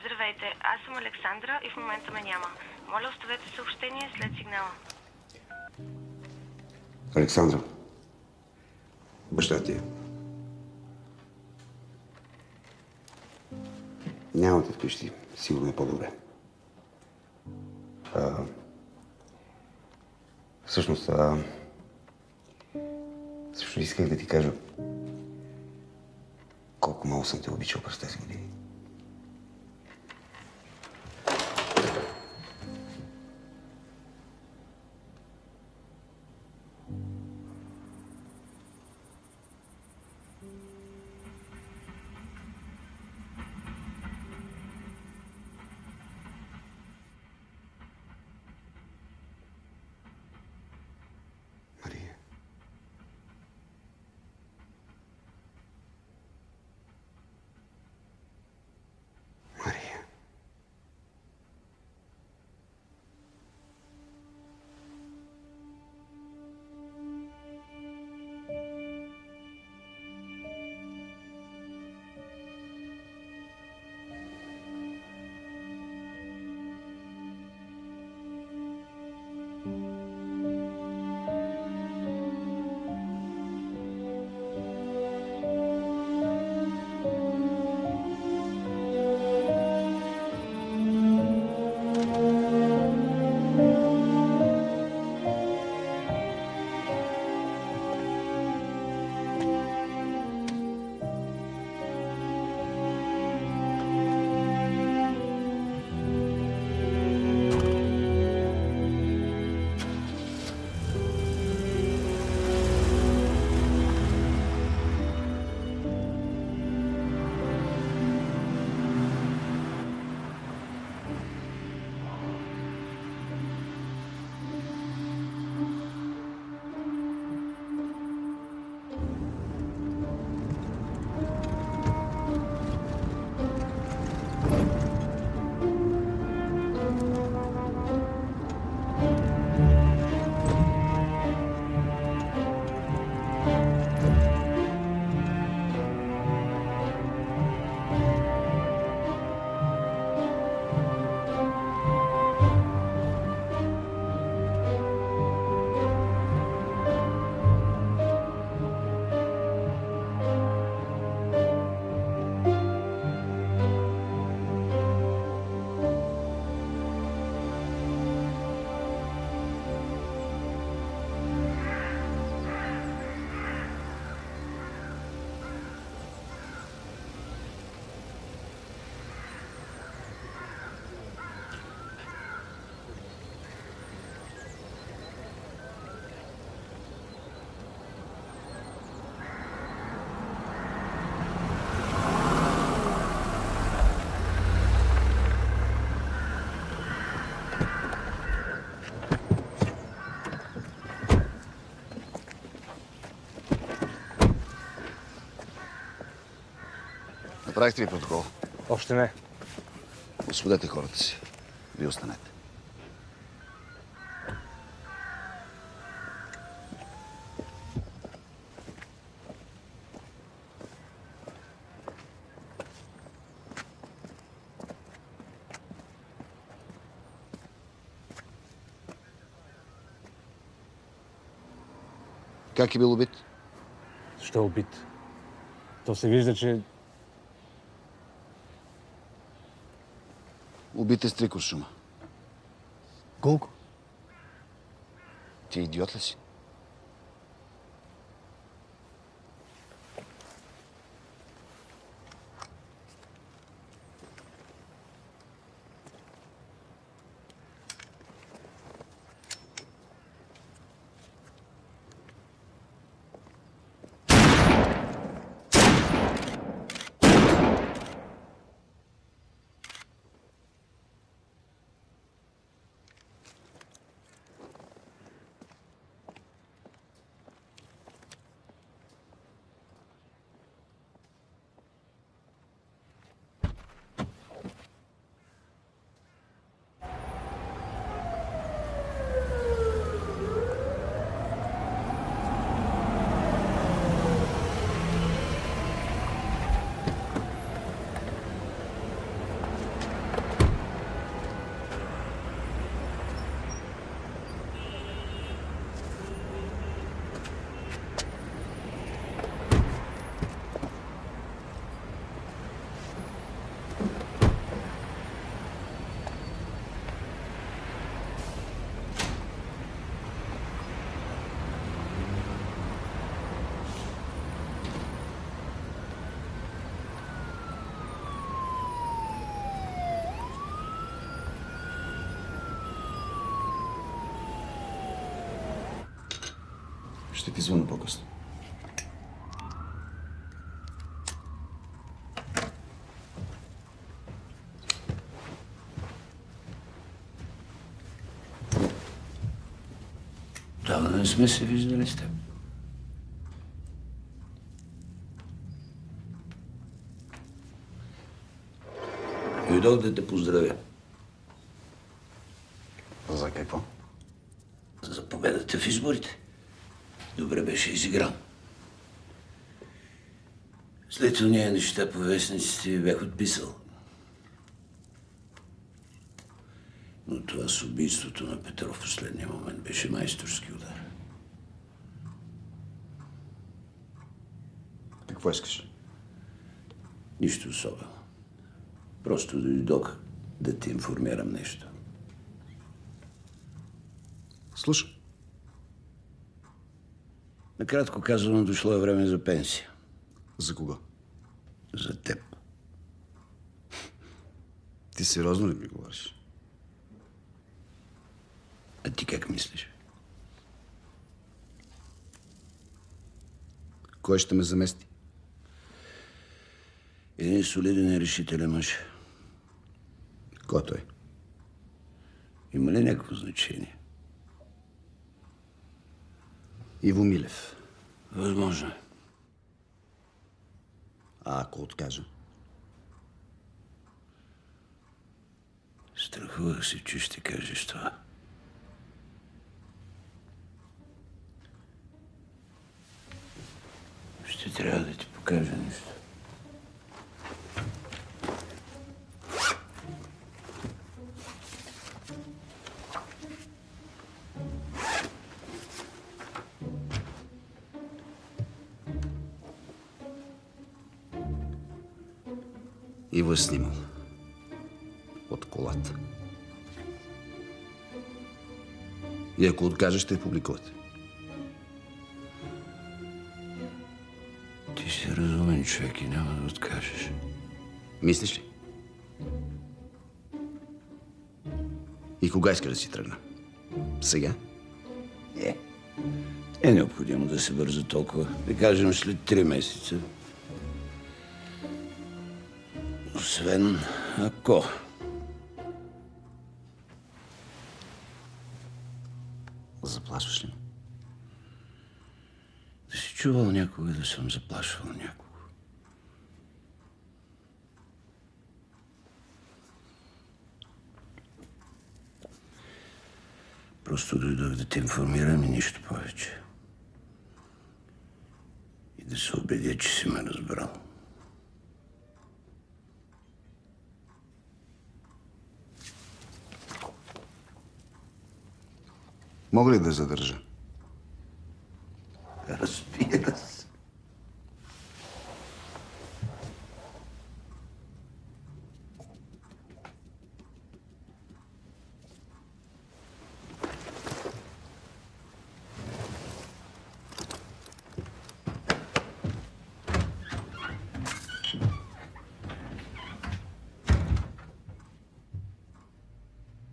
Здравейте, аз съм Александра и в момента ме няма. Моля, оставете съобщение след сигнала. Александра. Баща ти е. Нямате вкъщи. Сигурно е по-добре. Всъщност исках да ти кажа колко много съм те обичал през тези години. Направихте ли протокол? Още не. Освободете хората си. Вие останете. Как е бил убит? Защо е убит? То се вижда, че... Убит е с 3 куршума. Колко? Ти идиот ли си? Ще ти звъна по-късно. Давно не сме се виждали с теб. Дойдох да те поздравя. За какво? За победата в изборите. Добре беше изигран. След ония неща по вестниците ви бях отписал. Но това с убийството на Петров в последния момент беше майсторски удар. Какво искаш? Нищо особено. Просто дойдох да ти информирам нещо. Слушай. Накратко казано, дошло е време за пенсия. За кого? За теб. Ти сериозно ли ми говориш? А ти как мислиш? Кой ще ме замести? Един солиден и решителен мъж. Кой той? Има ли някакво значение? Иво Милев. Възможно е. А ако откажа? Страхувах се, че ще кажеш това. Ще трябва да ти покажа нещо. Иво е снимал. От колата. И ако откажеш, ще я публикувате. Ти си разумен човек и няма да откажеш. Мислиш ли? И кога искаш да си тръгна? Сега? Е необходимо да се бърза толкова. Да кажем след 3 месеца. Освен ако... Заплашваш ли ме? Да си чувал някога да съм заплашвал някого. Просто дойдох да те информирам и нищо повече. И да се убедя, че си ме разбрал. Мога ли да задържа? Разбира се.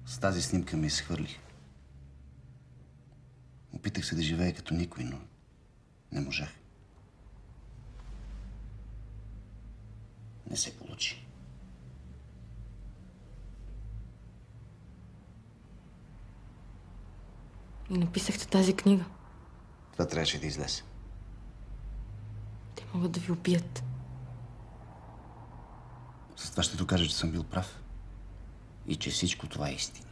С тази снимка ме изхвърлих. Опитах се да живея като никой, но не можах. Не се получи. И написахте тази книга. Това трябваше да излезе. Те могат да ви убият. С това ще докажа, че съм бил прав. И че всичко това е истина.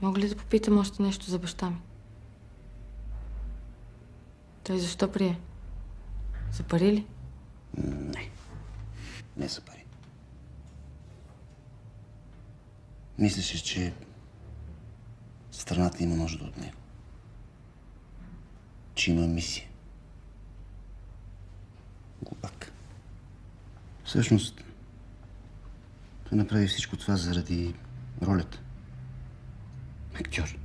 Мога ли да попитам още нещо за баща ми? Той защо прие? За пари ли? Не. Не за пари. Мислеше, че страната има нужда от него. Че има мисия. Глупак. Всъщност, той направи всичко това заради ролята. Актьор.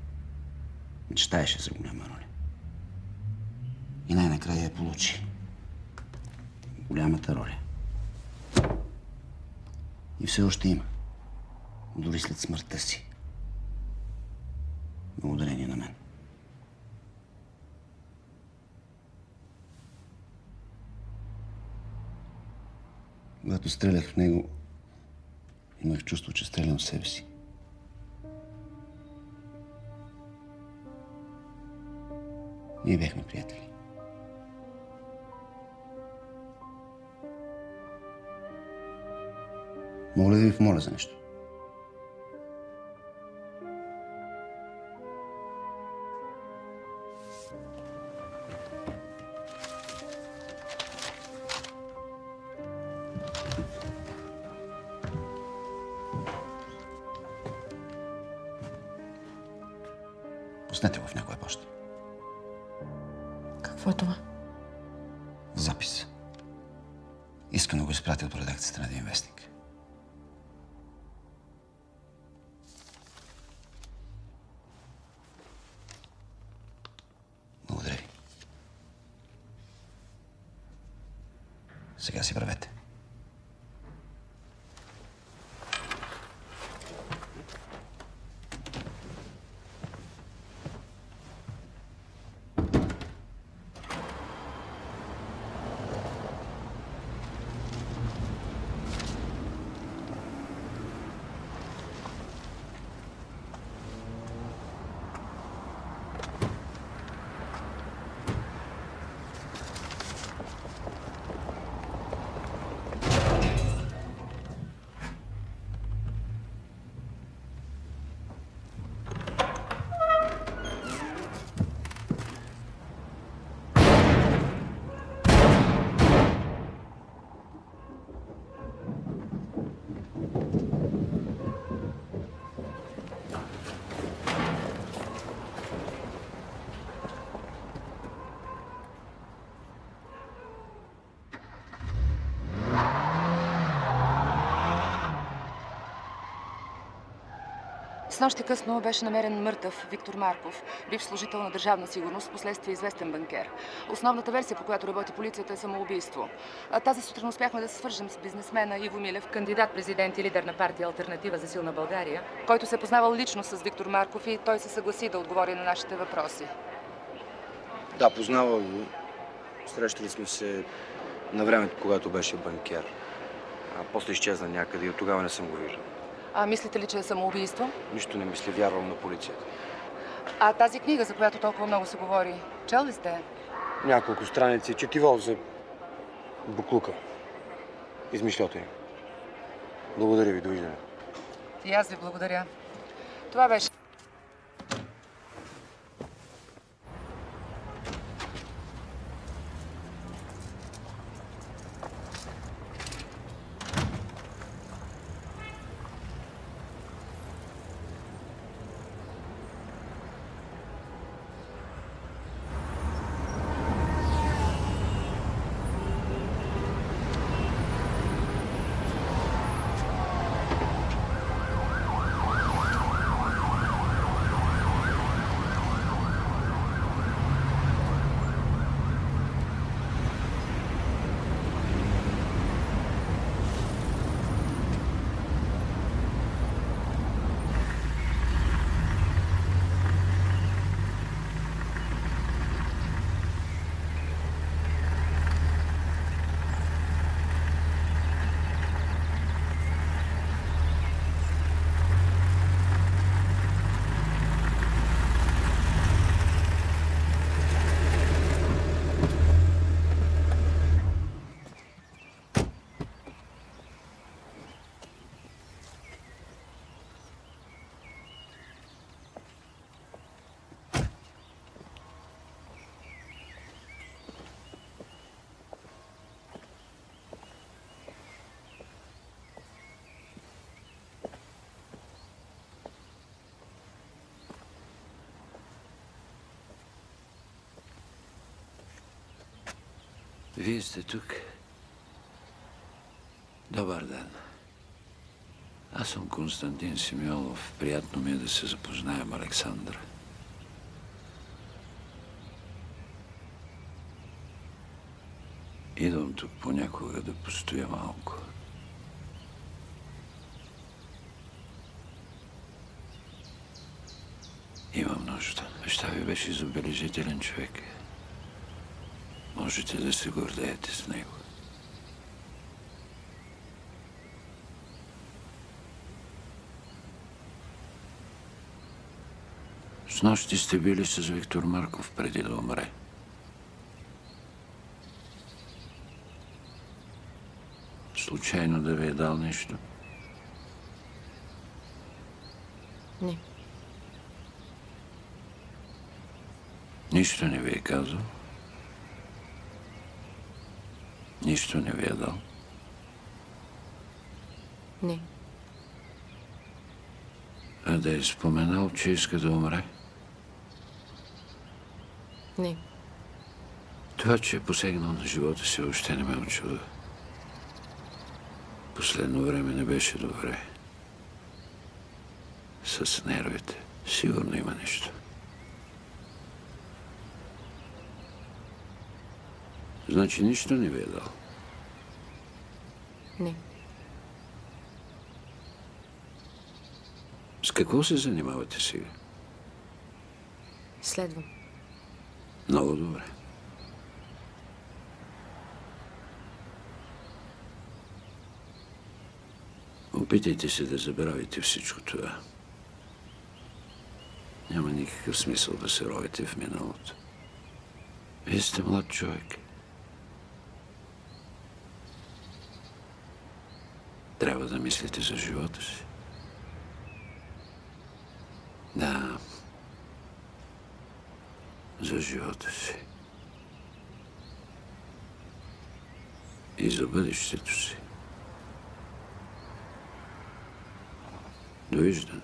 Мечтаеше за голяма роля. И най-накрая я получи. Голямата роля. И все още има. Дори след смъртта си. Благодарение на мен. Когато стрелях в него, имах чувство, че стрелям в себе си. Ние бяхме приятели. Мога ли да ви помоля за нещо? Пуснете го в някоя поща. Какво е това? Запис. Искрено го изпратил по редакцията на един вестник. Благодаря ви. Сега си вървете. Снощи късно беше намерен мъртъв Виктор Марков, бивш служител на Държавна сигурност, впоследствие известен банкер. Основната версия, по която работи полицията, е самоубийство. Тази сутрин успяхме да се свържем с бизнесмена Иво Милев, кандидат-президент и лидер на партия Алтернатива за силна България, който се е познавал лично с Виктор Марков и той се съгласи да отговори на нашите въпроси. Да, познавал го. Срещали сме се на времето, когато беше банкер. А после изчезна някъде и от тогава не съм го виждал. А мислите ли, че е самоубийство? Нищо не мисля, вярвам на полицията. А тази книга, за която толкова много се говори, чел ли сте? Няколко страници, четиво за буклука. Измишлете. Благодаря ви, довиждане. И аз ви благодаря. Това беше. Вие сте тук. Добър ден. Аз съм Константин Симеонов. Приятно ми е да се запознаем, Александра. Идвам тук понякога да постоя малко. Имам нужда. Баща ви беше забележителен човек. Можете да се гордеете с него. Снощи сте били с Виктор Марков преди да умре. Случайно да ви е дал нещо? Не. Нищо не ви е казал? Нищо не ви е дал? Не. А да е споменал, че иска да умре? Не. Това, че е посегнал на живота си, още не ме очуда. Последно време не беше добре. С нервите. Сигурно има нещо. Значи нищо не ви е дал? Не. С какво се занимавате сега? Следвам. Много добре. Опитайте се да забравите всичко това. Няма никакъв смисъл да се ровите в миналото. Вие сте млад човек. Трябва да мислите за живота си. Да. За живота си. И за бъдещето си. Довиждане.